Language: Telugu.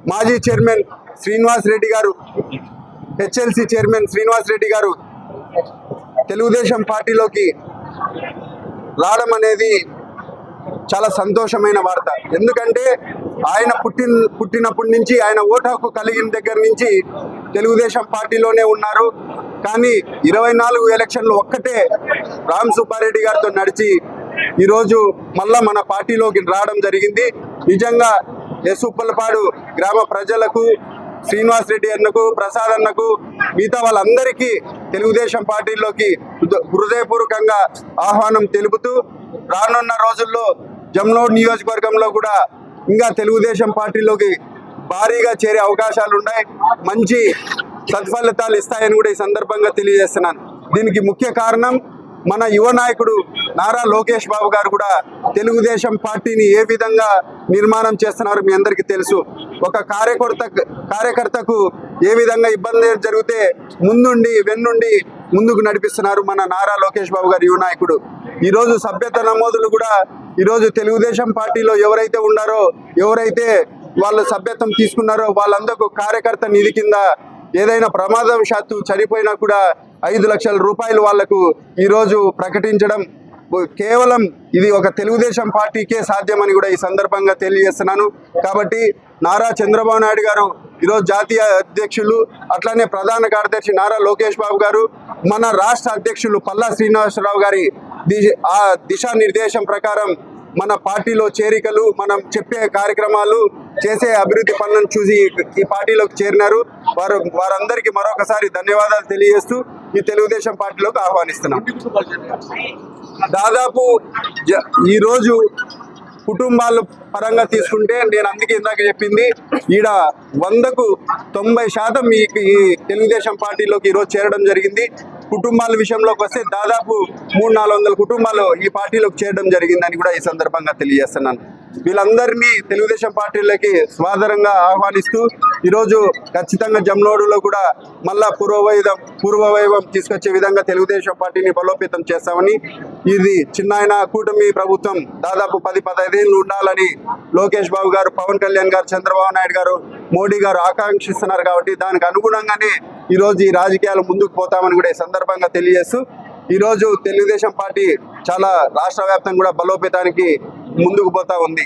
మాజీ చైర్మన్ శ్రీనివాస్ రెడ్డి గారు, హెచ్ఎల్సి చైర్మన్ శ్రీనివాస్ రెడ్డి గారు తెలుగుదేశం పార్టీలోకి రావడం అనేది చాలా సంతోషమైన వార్త. ఎందుకంటే ఆయన పుట్టినప్పటి నుంచి, ఆయన ఓటు హక్కు కలిగిన దగ్గర నుంచి తెలుగుదేశం పార్టీలోనే ఉన్నారు. కానీ 24 ఎలక్షన్లు ఒక్కటే రామ్ సుబ్బారెడ్డి గారితో నడిచి ఈరోజు మళ్ళా మన పార్టీలోకి రావడం జరిగింది. నిజంగా ఉప్పలపాడు గ్రామ ప్రజలకు, శ్రీనివాస్ రెడ్డి అన్నకు, ప్రసాద్ అన్నకు, మిగతా వాళ్ళందరికీ తెలుగుదేశం పార్టీలోకి హృదయపూర్వకంగా ఆహ్వానం తెలుపుతూ రానున్న రోజుల్లో జమ్నోడ్ నియోజకవర్గంలో కూడా ఇంకా తెలుగుదేశం పార్టీలోకి భారీగా చేరే అవకాశాలు ఉన్నాయి. మంచి సత్ఫలితాలు ఇస్తాయని కూడా ఈ సందర్భంగా తెలియజేస్తున్నాను. దీనికి ముఖ్య కారణం మన యువ నాయకుడు నారా లోకేష్ బాబు గారు కూడా తెలుగుదేశం పార్టీని ఏ విధంగా నిర్మాణం చేస్తున్నారో మీ అందరికీ తెలుసు. ఒక కార్యకర్తకు ఏ విధంగా ఇబ్బంది జరిగితే ముందుండి వెన్నుండి ముందుకు నడిపిస్తున్నారు మన నారా లోకేష్ బాబు గారు యువ నాయకుడు. ఈరోజు సభ్యత నమోదులు కూడా ఈరోజు తెలుగుదేశం పార్టీలో ఎవరైతే ఉన్నారో, ఎవరైతే వాళ్ళు సభ్యత్వం తీసుకున్నారో వాళ్ళందరూ కార్యకర్త నిధి కింద ఏదైనా ప్రమాదవశాత్తు చనిపోయినా కూడా 5 లక్షల రూపాయలు వాళ్లకు ఈరోజు ప్రకటించడం కేవలం ఇది ఒక తెలుగుదేశం పార్టీకే సాధ్యమని కూడా ఈ సందర్భంగా తెలియజేస్తున్నాను. కాబట్టి నారా చంద్రబాబు నాయుడు గారు ఈరోజు జాతీయ అధ్యక్షులు, అట్లానే ప్రధాన కార్యదర్శి నారా లోకేష్ బాబు గారు, మన రాష్ట్ర అధ్యక్షులు పల్లా శ్రీనివాసరావు గారి దిశానిర్దేశం ప్రకారం మన పార్టీలో చేరికలు, మనం చెప్పే కార్యక్రమాలు, చేసే అభివృద్ధి పనులను చూసి ఈ పార్టీలోకి చేరినారు. వారందరికీ మరొకసారి ధన్యవాదాలు తెలియజేస్తూ ఈ తెలుగుదేశం పార్టీలోకి ఆహ్వానిస్తున్నాం. దాదాపు ఈరోజు కుటుంబాల పరంగా తీసుకుంటే, నేను అందుకే ఇందాక చెప్పింది, ఈడ 100కు 90% ఈ తెలుగుదేశం పార్టీలోకి ఈరోజు చేరడం జరిగింది. కుటుంబాల విషయంలోకి వస్తే దాదాపు 300-400 కుటుంబాలు ఈ పార్టీలోకి చేరడం జరిగిందని కూడా ఈ సందర్భంగా తెలియజేస్తున్నాను. వీళ్ళందరినీ తెలుగుదేశం పార్టీలోకి స్వాగతంగా ఆహ్వానిస్తూ ఈరోజు ఖచ్చితంగా జమ్నోడులో కూడా మళ్ళా పూర్వవైభవం తీసుకొచ్చే విధంగా తెలుగుదేశం పార్టీని బలోపేతం చేస్తామని, ఇది చిన్నాయన కూటమి ప్రభుత్వం దాదాపు 10-15 ఏళ్ళు ఉండాలని లోకేష్ బాబు గారు, పవన్ కళ్యాణ్ గారు, చంద్రబాబు నాయుడు గారు, మోడీ గారు ఆకాంక్షిస్తున్నారు. కాబట్టి దానికి అనుగుణంగానే ఈరోజు ఈ రాజకీయాలు ముందుకు పోతామని కూడా ఈ సందర్భంగా తెలియజేస్తూ ఈరోజు తెలుగుదేశం పార్టీ చాలా రాష్ట్ర వ్యాప్తంగా కూడా బలోపేతానికి ముందుకు పోతా ఉంది.